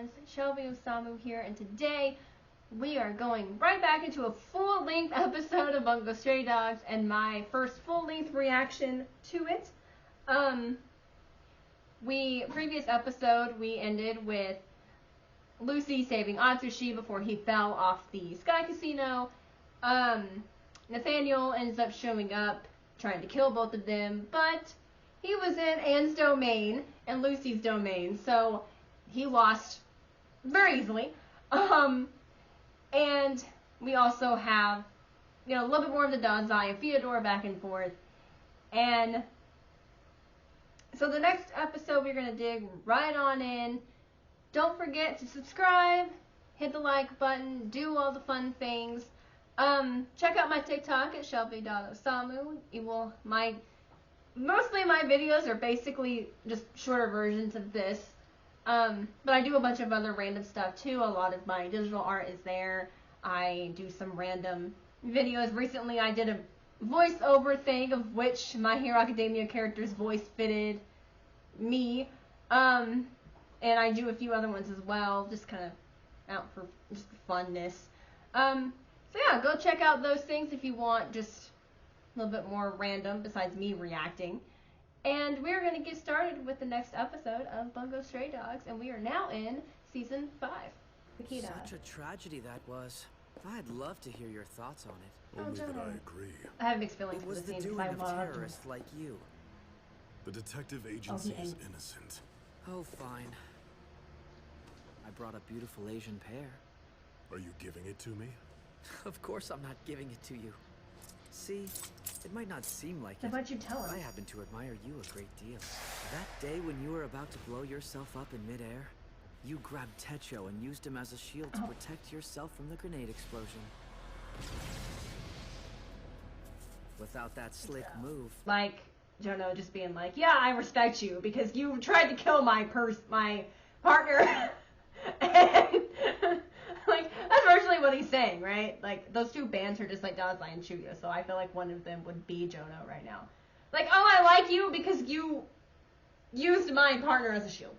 guys, Shelby Osamu here, and today we are going right back into a full-length episode of Bungou Stray Dogs and my first full-length reaction to it. Previous episode we ended with Lucy saving Atsushi before he fell off the Sky Casino. Nathaniel ends up showing up trying to kill both of them, but he was in Anne's domain and Lucy's domain, so he lost very easily. And we also have, a little bit more of the Dazai and Fyodor back and forth. And so the next episode we're going to dig right on in. Don't forget to subscribe, hit the like button, do all the fun things. Check out my TikTok at Shelby.Osamu. Mostly my videos are basically just shorter versions of this. But I do a bunch of other random stuff too. A lot of my digital art is there. I do some random videos. Recently I did a voiceover thing of which My Hero Academia character's voice fitted me. And I do a few other ones as well, just kind of out for just funness. So yeah, go check out those things if you want just a little bit more random besides me reacting. And we're going to get started with the next episode of Bungou Stray Dogs, and we are now in Season 5. Nikita. Such a tragedy that was. I'd love to hear your thoughts on it. Only that I agree. I have mixed feelings for It was the the scene doing because I of loved terrorists like you. The detective agency is innocent. Oh, fine. I brought a beautiful Asian pair. Are you giving it to me? Of course I'm not giving it to you. See, it might not seem like How it. about you tell him? I happen to admire you a great deal. That day when you were about to blow yourself up in midair, you grabbed Techo and used him as a shield to protect yourself from the grenade explosion. Without that slick move... Like, Jono just being like, yeah, I respect you because you tried to kill my partner. And, like, that's virtually what he's saying, right? Like, those two bands are just like Dazai and Shuyo, so I feel like one of them would be Jono right now. Like, oh, I like you because you used my partner as a shield.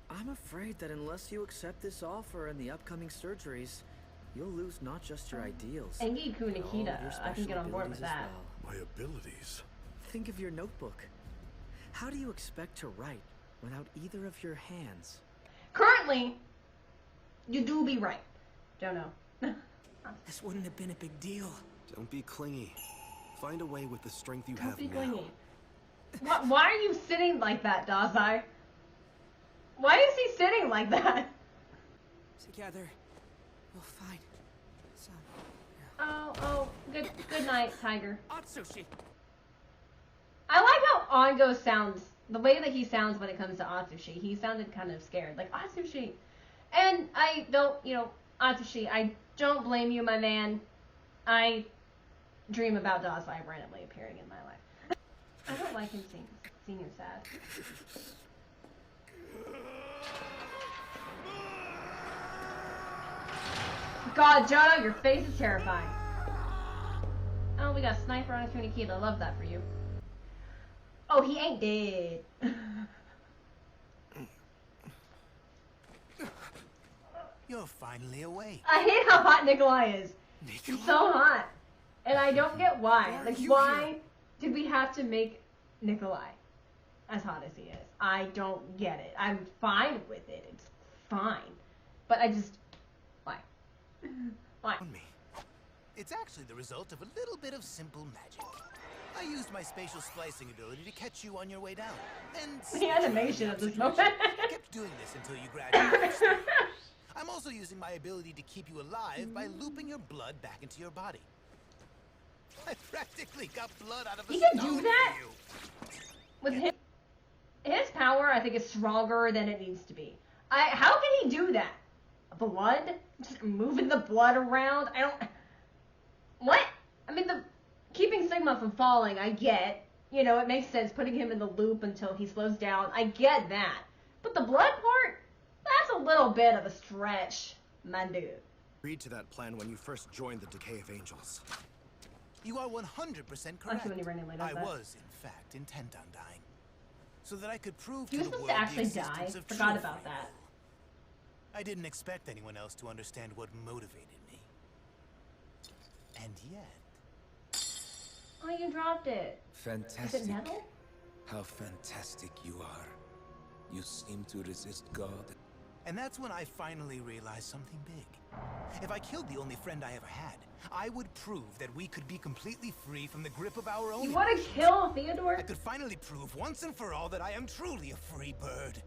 I'm afraid that unless you accept this offer and the upcoming surgeries, you'll lose not just your ideals, Engiku Nikita, I can get on board with that. My abilities? Think of your notebook. How do you expect to write without either of your hands? Currently, you do be right, Jono. This wouldn't have been a big deal. Don't be clingy. Find a way with the strength you Don't have be now. clingy. Why are you sitting like that, Dazai? Why is he sitting like that? Together, we'll find some. Oh, good night, Tiger. Atsushi! I like how Ongo sounds, the way that he sounds when it comes to Atsushi. He sounded kind of scared, like, Atsushi. And I don't, Atsushi, I don't blame you, my man. I dream about Dazai randomly appearing in my life. I don't like him seeing him sad. God, Jono, your face is terrifying. Oh, we got a sniper on a Tunikita. I love that for you. Oh, he ain't dead. You're finally awake. I hate how hot Nikolai is. Nikolai? He's so hot. And I don't get why. Why are Like, you why here? did we have to make Nikolai as hot as he is? I don't get it. I'm fine with it. It's fine. But I just... Why? Why? On me. It's actually the result of a little bit of simple magic. I used my spatial splicing ability to catch you on your way down. And The animation of this moment. I kept doing this until you graduated. I'm also using my ability to keep you alive by looping your blood back into your body. I practically got blood out of a He can stone do that? for you. With his power, I think, is stronger than it needs to be. How can he do that? Blood? Just moving the blood around? I don't... What? I mean, keeping Sigma from falling, I get. It makes sense putting him in the loop until he slows down. I get that. But the blood part? That's a little bit of a stretch, my dude. Agreed to that plan when you first joined the Decay of Angels. You are 100% correct. Actually, when he randomly does I that. was, in fact, intent on dying. so that I could prove He to was the supposed world to actually the die. existence of Forgot true about free that. will. I didn't expect anyone else to understand what motivated me. And yet... Oh, you dropped it. Fantastic. Is it metal? How fantastic you are. You seem to resist God. And that's when I finally realized something big. If I killed the only friend I ever had, I would prove that we could be completely free from the grip of our own You want to emotions. kill Theodore? I could finally prove once and for all that I am truly a free bird.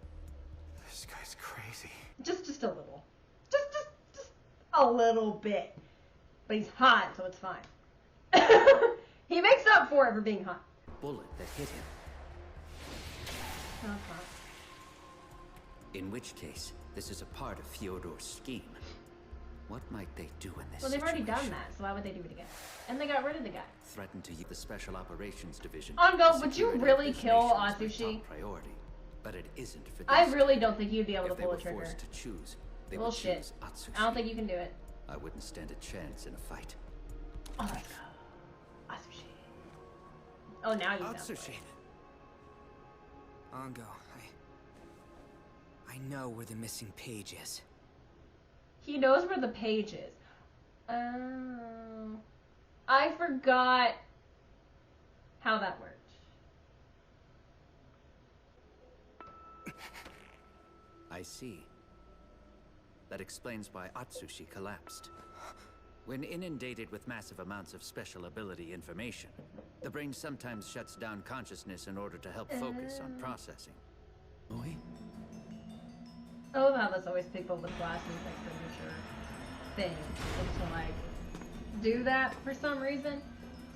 This guy's crazy. Just a little. Just a little bit. But he's hot, so it's fine. He makes up for it for being hot. Bullet that hit him. Oh, hot. In which case, this is a part of Fyodor's scheme. What might they do in this Well, they've already situation? done that, so why would they do it again? And they got rid of the guy. Threaten to use the Special Operations Division. Bungou, The would you security of really this kill nation is my Atsushi? top priority, but it isn't for this. I really don't think you'd be able to If they pull were a trigger. forced to choose, they would Bullshit. choose Atsushi. I don't think you can do it. I wouldn't stand a chance in a fight. Oh, let's go. Atsushi. Oh, now you know. Atsushi. Bungou, I know where the missing page is. He knows where the page is. Oh. I forgot how that worked. I see. That explains why Atsushi collapsed. When inundated with massive amounts of special ability information, the brain sometimes shuts down consciousness in order to help focus on processing. Oi? I love how that's always people with glasses like signature thing. It's to like do that for some reason.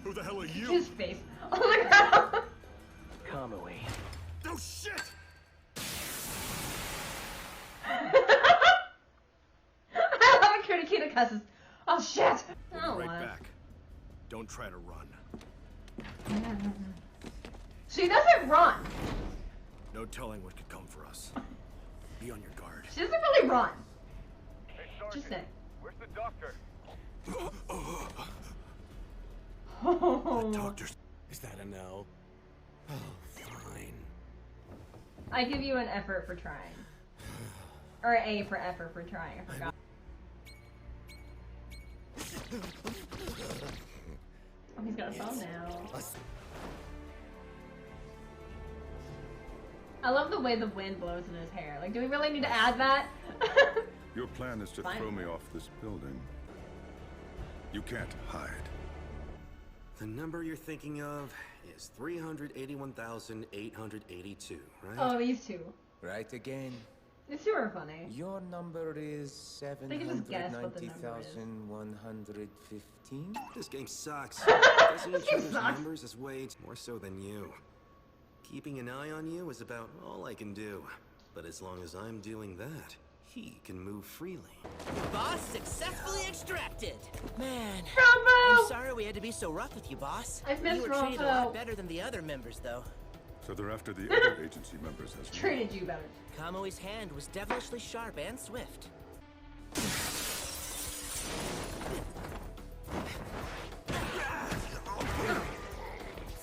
Who the hell are you? His face. Oh my god! Come away. Oh shit! I love it. Kurikita cusses. Oh shit! We'll Oh, be right what? back. Don't try to run. She doesn't run. No telling what could come for us. Be on your guard. She doesn't really run. Hey, Just Sergeant, saying. where's the doctor? Oh. Doctors. Is that an L? Oh, fine. I give you an effort for trying. Or an A for effort for trying. I forgot. Oh, he's got a phone now. I love the way the wind blows in his hair. Like, do we really need to add that? Your plan is to Fine. throw me off this building. You can't hide. The number you're thinking of is 381,882, right? Oh, these two. Right again. These two are funny. Your number is They can just guess what the number is. 790,115. This game sucks. Guessing each It other's sucks. numbers is way more so than you. Keeping an eye on you is about all I can do. But as long as I'm doing that, he can move freely. Boss successfully extracted. Man, Rambo! I'm sorry we had to be so rough with you, boss. I've missed You were treated a Rambo. lot better than the other members, though. So they're after the other agency members as well. Treated you better. Kamui's hand was devilishly sharp and swift.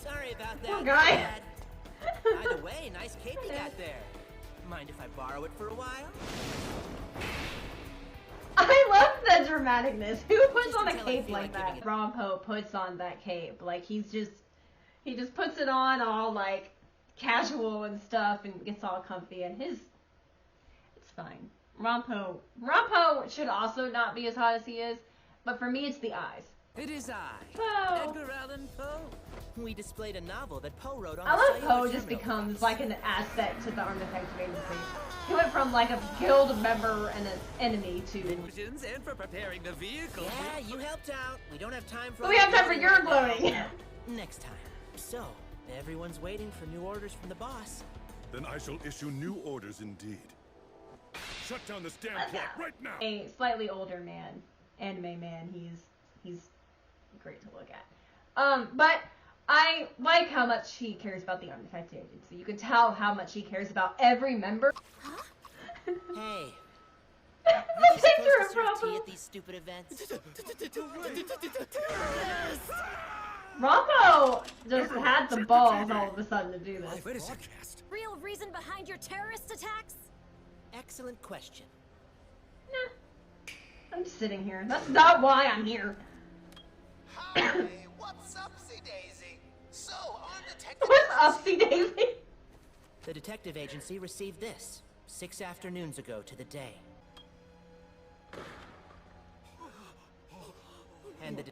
Sorry about that. Poor guy. Dad. By the way, nice cape you got there. Mind if I borrow it for a while? I love the dramaticness. Who puts Just on a until I cape feel like like that? giving it- Rompo puts on that cape. Like, he just puts it on all, like, casual and stuff and gets all comfy and it's fine. Rompo should also not be as hot as he is, but for me it's the eyes. It is I, Poe. Edgar Allan Poe. We displayed a novel that Poe wrote on I the love cellular Poe just terminal becomes device. like an asset to the Armed Detective Agency. He went from like a guild member and an enemy to... And for preparing the vehicle. Yeah, you helped out. We don't have time for... We have time for all your the gloating. Next time. So, everyone's waiting for new orders from the boss. Then I shall issue new orders indeed. Shut down this damn plot right now! A slightly older man, anime man, he's great to look at. But I like how much he cares about the Armed Detective Agency. You can tell how much he cares about every member. Hey. The Aren't you picture supposed of to serve tea Rompo. at these stupid events? Rompo! Bungou just had the balls all of a sudden to do this. Wait a second. Real reason behind your terrorist attacks? Excellent question. Nah. I'm just sitting here. That's not why I'm here. Hi, what's up-sy Daisy? So, our detective What's up-sy Daisy? The detective agency received this 6 afternoons ago to the day. And the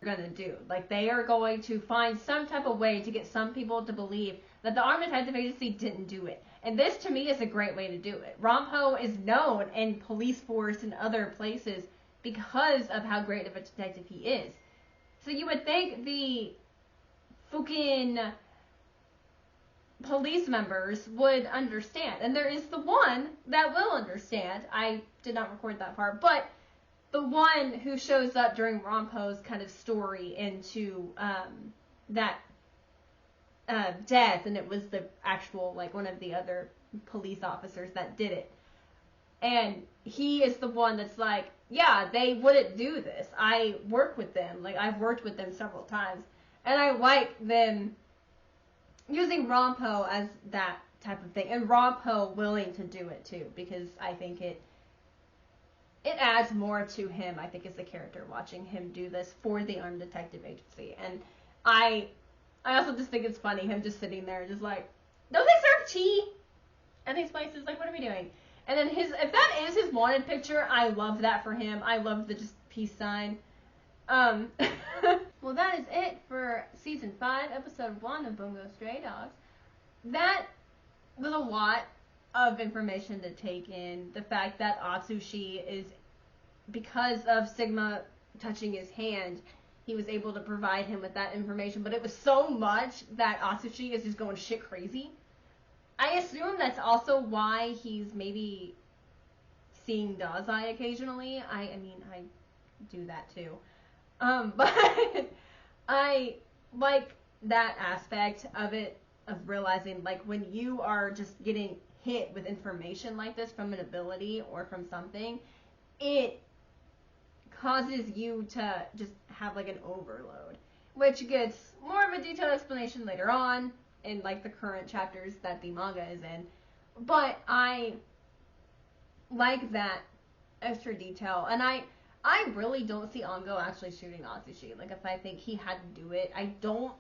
Gonna do. Like, they are going to find some type of way to get some people to believe that the Armed Detective Agency didn't do it. And this, to me, is a great way to do it. Rampo is known in police force and other places because of how great of a detective he is. So you would think the fucking police members would understand. And there is the one that will understand. I did not record that part, but the one who shows up during Rampo's kind of story into that death, and it was the actual, like, one of the other police officers that did it. And he is the one that's like, yeah, they wouldn't do this. I work with them. Like, I've worked with them several times. And I like them using Rampo as that type of thing. And Rampo willing to do it, too, because I think it adds more to him, I think, as a character, watching him do this for the Armed Detective Agency. And I also just think it's funny, him just sitting there, just like, don't they serve tea at these places? Like, what are we doing? And then if that is his wanted picture, I love that for him. I love the just peace sign. Well, that is it for Season 5, Episode 1 of Bungou Stray Dogs. That was a lot of information to take in. The fact that Atsushi is, because of Sigma touching his hand, he was able to provide him with that information, but it was so much that Atsushi is just going shit crazy. I assume that's also why he's maybe seeing Dazai occasionally. I mean, I do that too. But I like that aspect of it, of realizing, like, when you are just getting hit with information like this from an ability or from something, it causes you to just have, like, an overload, which gets more of a detailed explanation later on in, like, the current chapters that the manga is in. But I like that extra detail, and I really don't see Ango actually shooting Atsushi. Like, if I think he had to do it, I don't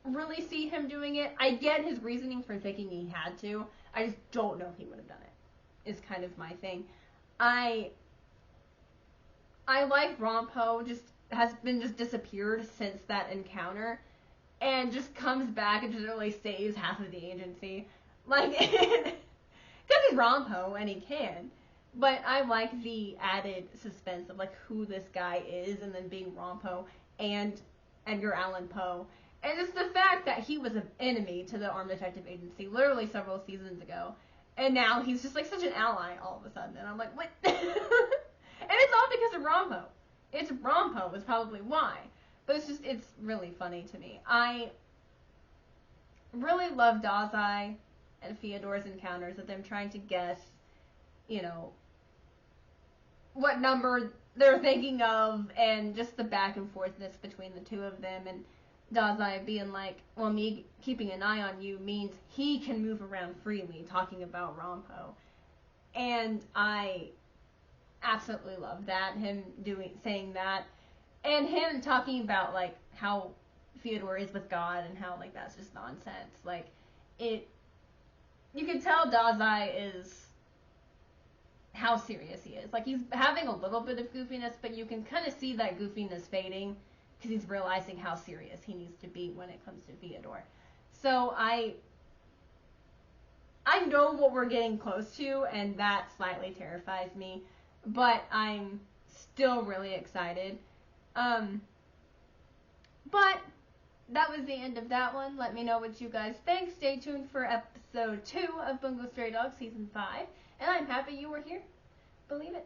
really see him doing it. I get his reasoning for thinking he had to. I just don't know if he would have done it, is kind of my thing. I like Rampo has been disappeared since that encounter, and just comes back and just really saves half of the agency. Like, because he's Rampo and he can. But I like the added suspense of, like, who this guy is, and then being Rampo and Edgar Allan Poe. And just the fact that he was an enemy to the Armed Detective Agency literally several seasons ago. And now he's just, like, such an ally all of a sudden. And I'm like, what? And it's all because of Rampo. It's Rampo is probably why. But it's really funny to me. I really love Dazai and Fyodor's encounters of them trying to guess, you know, what number they're thinking of, and just the back and forthness between the two of them, and Dazai being like, well, me keeping an eye on you means he can move around freely, talking about Rampo. And I absolutely love that, him saying that, and him talking about, like, how Fyodor is with God, and how, like, that's just nonsense. Like, you can tell Dazai is how serious he is. Like, he's having a little bit of goofiness, but you can kind of see that goofiness fading because he's realizing how serious he needs to be when it comes to Fyodor. So I know what we're getting close to, and that slightly terrifies me, but I'm still really excited. But that was the end of that one. Let me know what you guys think. Stay tuned for episode 2 of Bungou Stray Dogs Season 5. And I'm happy you were here. Believe it.